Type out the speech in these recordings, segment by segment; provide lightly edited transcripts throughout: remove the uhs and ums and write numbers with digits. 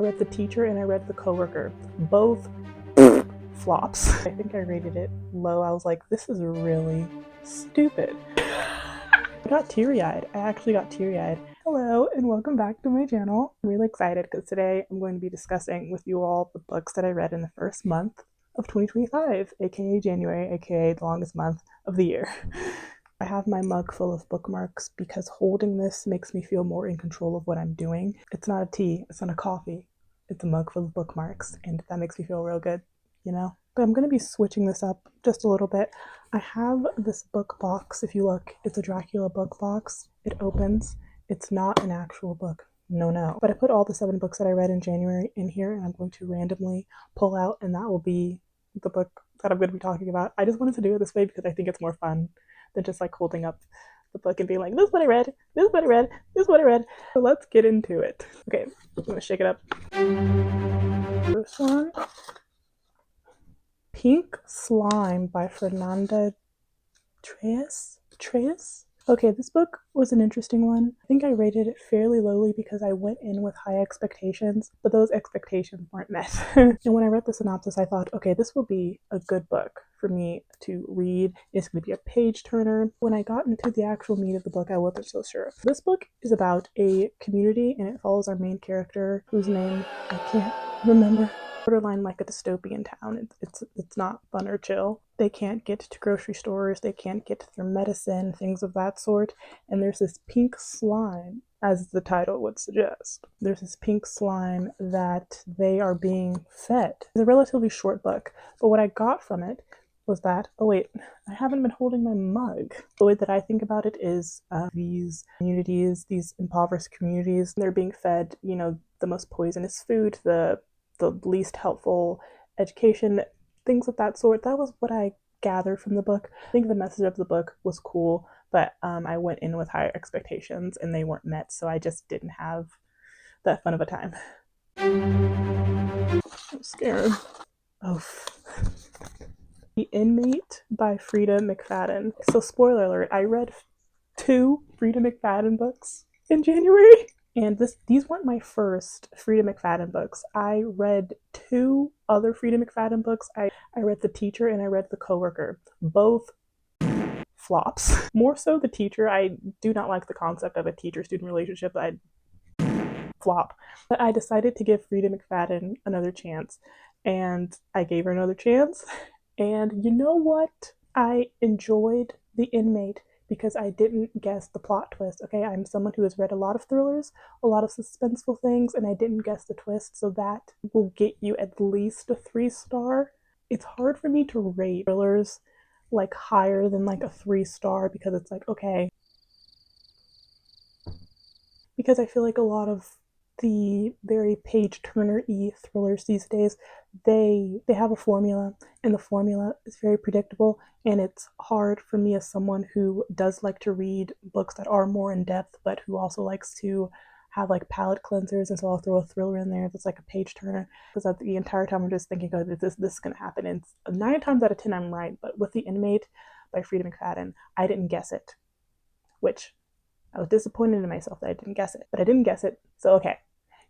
I read The Teacher and I read The Coworker. Both flops. I think I rated it low. I was like, this is really stupid. I got teary-eyed. I actually got teary-eyed. Hello and welcome back to my channel. I'm really excited because today I'm going to be discussing with you all the books that I read in the first month of 2025, aka January, aka the longest month of the year. I have my mug full of bookmarks because holding this makes me feel more in control of what I'm doing. It's not a tea, it's not a coffee, it's a mug full of bookmarks, and that makes me feel real good, you know? But I'm going to be switching this up just a little bit. I have this book box. If you look, it's a Dracula book box. It opens. It's not an actual book. No. But I put all the 7 books that I read in January in here, and I'm going to randomly pull out, and that will be the book that I'm going to be talking about. I just wanted to do it this way because I think it's more fun than just like holding up the book and being like, this is what I read, this is what I read, this is what I read. So let's get into it. Okay, I'm going to shake it up. First one. Pink Slime by Freida McFadden. Okay, this book was an interesting one. I think I rated it fairly lowly because I went in with high expectations, but those expectations weren't met. And when I read the synopsis, I thought, okay, this will be a good book for me to read. It's going to be a page turner. When I got into the actual meat of the book, I wasn't so sure. This book is about a community and it follows our main character whose name I can't remember. Borderline like a dystopian town. It's not fun or chill. They can't get to grocery stores, they can't get their medicine, things of that sort. And there's this pink slime, as the title would suggest. There's this pink slime that they are being fed. It's a relatively short book, but what I got from it was that, oh wait, I haven't been holding my mug. The way that I think about it is these communities, these impoverished communities, they're being fed, you know, the most poisonous food, the least helpful education, things of that sort. That was what I gathered from the book. I think the message of the book was cool, but I went in with higher expectations and they weren't met, so I just didn't have that fun of a time. I'm scared. Oh. The Inmate by Freida McFadden. So spoiler alert, I read 2 Freida McFadden books in January. And these weren't my first Freida McFadden books. I read 2 other Freida McFadden books. I read The Teacher and I read The Coworker. Both flops. More so The Teacher. I do not like the concept of a teacher-student relationship. Flop. But I decided to give Freida McFadden another chance. And I gave her another chance. And you know what? I enjoyed The Inmate because I didn't guess the plot twist. Okay, I'm someone who has read a lot of thrillers, a lot of suspenseful things, and I didn't guess the twist, so that will get you at least a 3-star. It's hard for me to rate thrillers like higher than like a 3-star because it's like, okay. Because I feel like a lot of the very page-turner-y thrillers these days, they have a formula, and the formula is very predictable, and it's hard for me as someone who does like to read books that are more in-depth, but who also likes to have like palate cleansers, and so I'll throw a thriller in there that's like a page-turner, because the entire time I'm just thinking, oh, this is going to happen, and 9 times out of 10 I'm right. But with The Inmate by Freida McFadden, I didn't guess it, which I was disappointed in myself that I didn't guess it, but I didn't guess it, so okay.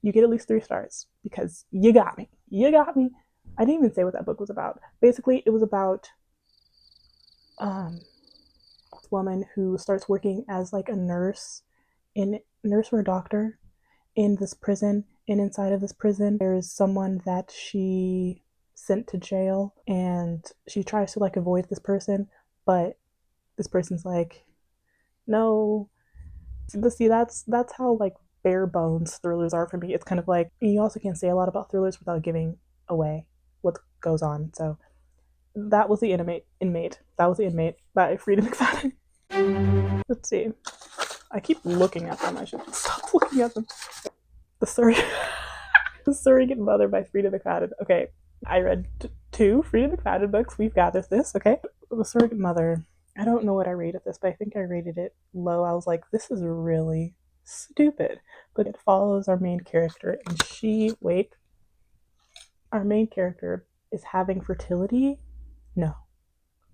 You get at least 3 stars because you got me. You got me. I didn't even say what that book was about. Basically, it was about this woman who starts working as like a nurse or a doctor in this prison. And inside of this prison, there's someone that she sent to jail, and she tries to like avoid this person, but this person's like, no. See, that's how like bare bones thrillers are for me. It's kind of like, you also can't say a lot about thrillers without giving away what goes on. So that was The Inmate. That was The Inmate by Freida McFadden. Let's see. I keep looking at them. I should stop looking at them. The Surrogate Mother by Freida McFadden. Okay, I read 2 Freida McFadden books. We've gathered this, okay? The Surrogate Mother. I don't know what I rated this, but I think I rated it low. I was like, this is really stupid. But it follows our main character, and our main character is having fertility? No.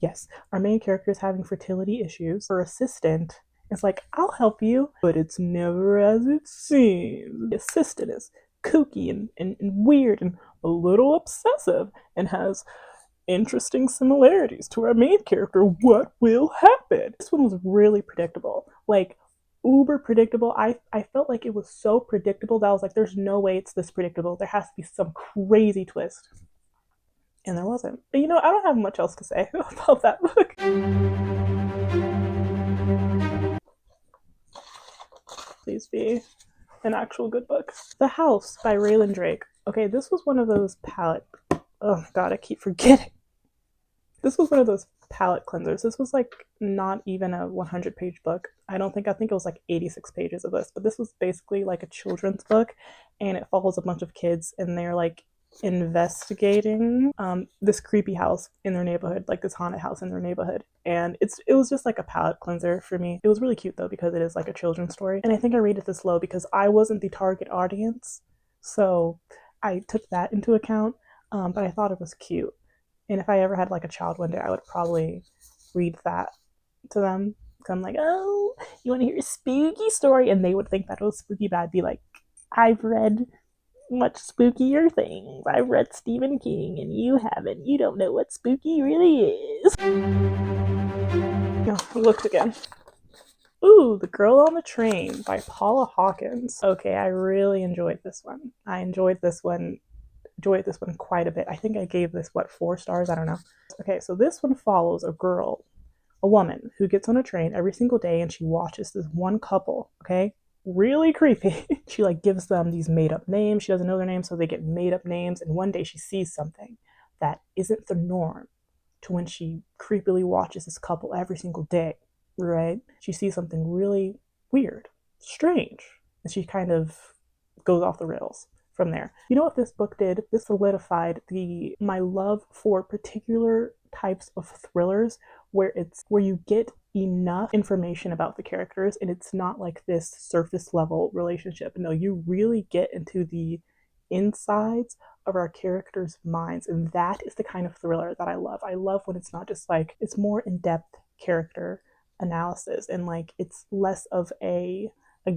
Yes, our main character is having fertility issues. Her assistant is like, I'll help you, but it's never as it seems. The assistant is kooky and weird and a little obsessive and has interesting similarities to our main character. What will happen? This one was really predictable. Like, uber predictable. I felt like it was so predictable that I was like, there's no way it's this predictable. There has to be some crazy twist. And there wasn't. But I don't have much else to say about that book. Please be an actual good book. The House by Raylan Drake. Okay, this was one of those palette. Oh god, I keep forgetting. This was one of those palette cleansers. This was like not even a 100-page book. I think it was like 86 pages of this, but this was basically like a children's book, and it follows a bunch of kids, and they're like investigating this creepy house in their neighborhood, like this haunted house in their neighborhood. And it was just like a palette cleanser for me. It was really cute though, because it is like a children's story. And I think I rated this low because I wasn't the target audience, so I took that into account. But I thought it was cute. And if I ever had like a child one day, I would probably read that to them. Cause I'm like, oh, you want to hear a spooky story? And they would think that it was spooky, but I'd be like, I've read much spookier things. I've read Stephen King and you haven't. You don't know what spooky really is. Oh, I looked again. Ooh, The Girl on the Train by Paula Hawkins. Okay, I really enjoyed this one. I enjoyed this one quite a bit. I think I gave this, 4 stars? I don't know. Okay, so this one follows a woman who gets on a train every single day and she watches this one couple, okay? Really creepy. She like gives them these made up names. She doesn't know their names, so they get made up names. And one day she sees something that isn't the norm to when she creepily watches this couple every single day, right? She sees something really weird, strange, and she kind of goes off the rails from there. You know what this book did? This solidified my love for particular types of thrillers where you get enough information about the characters and it's not like this surface level relationship. No, you really get into the insides of our characters' minds, and that is the kind of thriller that I love. I love when it's not just like, it's more in-depth character analysis and like it's less of a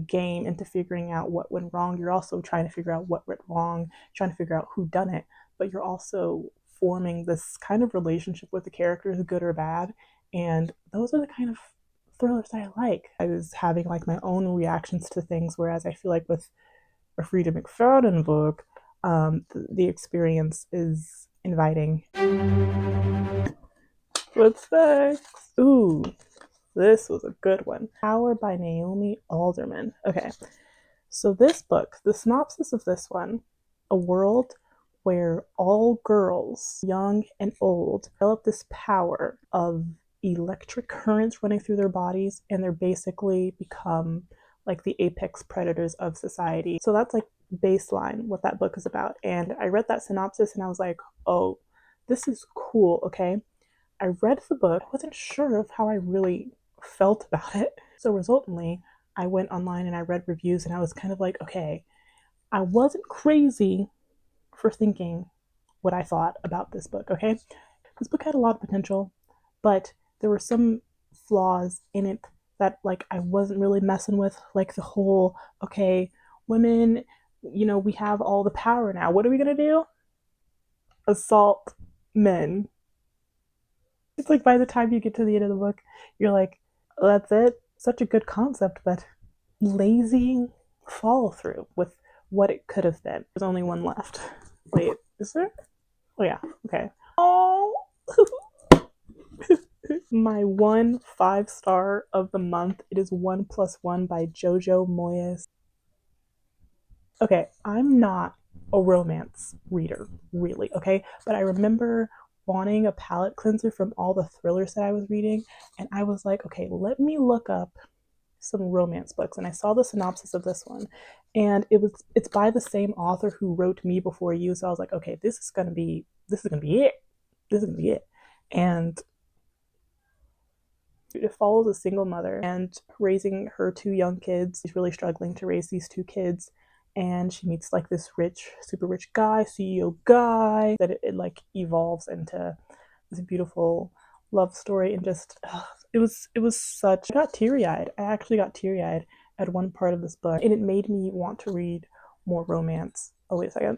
game into figuring out what went wrong. You're also trying to figure out what went wrong, trying to figure out who done it, but you're also forming this kind of relationship with the characters, good or bad. And those are the kind of thrillers that I like. I was having like my own reactions to things, whereas I feel like with a Freida McFadden book, the experience is inviting. What's next? Ooh, this was a good one. Power by Naomi Alderman. Okay, so this book, the synopsis of this one, a world where all girls, young and old, develop this power of electric currents running through their bodies, and they're basically become like the apex predators of society. So that's like baseline what that book is about. And I read that synopsis and I was like, oh, this is cool, okay? I read the book, I wasn't sure of how I really felt about it. So resultantly, I went online and I read reviews and I was kind of like, okay, I wasn't crazy for thinking what I thought about this book, okay? This book had a lot of potential, but there were some flaws in it that like I wasn't really messing with, like the whole, okay, women, we have all the power now. What are we gonna do? Assault men. It's like by the time you get to the end of the book, you're like, oh, that's it. Such a good concept, but lazy follow through with what it could have been. There's only one left. Wait, is there? Oh yeah, okay. Oh, my 5-star of the month. It is 1+1 by Jojo Moyes. Okay, I'm not a romance reader, really, okay? But I remember wanting a palette cleanser from all the thrillers that I was reading, and I was like, okay, let me look up some romance books. And I saw the synopsis of this one, and it's by the same author who wrote Me Before You. So I was like, okay, this is gonna be it. And it follows a single mother and raising her 2 young kids. She's really struggling to raise these 2 kids, and she meets like this super rich guy, CEO guy, that it like evolves into this beautiful love story. And just it was such, I got teary-eyed. I actually got teary-eyed at one part of this book, and it made me want to read more romance Oh, wait a second.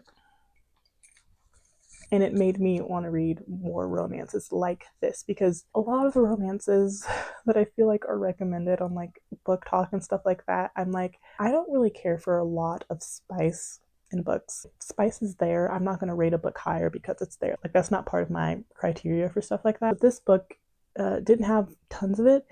And it made me want to read more romances like this, because a lot of the romances that I feel like are recommended on like book talk and stuff like that, I'm like, I don't really care for a lot of spice in books. Spice is there. I'm not going to rate a book higher because it's there. Like, that's not part of my criteria for stuff like that. But this book didn't have tons of it.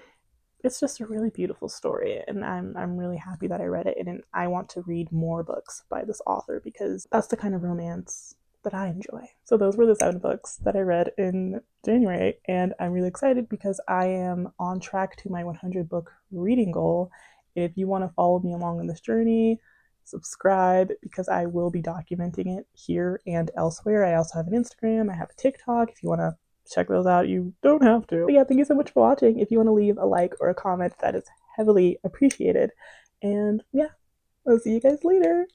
It's just a really beautiful story, and I'm really happy that I read it, and I want to read more books by this author because that's the kind of romance that I enjoy. So those were the 7 books that I read in January, and I'm really excited because I am on track to my 100 book reading goal. If you want to follow me along in this journey, subscribe, because I will be documenting it here and elsewhere. I also have an Instagram, I have a TikTok. If you want to check those out, you don't have to. But yeah, thank you so much for watching. If you want to leave a like or a comment, that is heavily appreciated. And yeah, I'll see you guys later.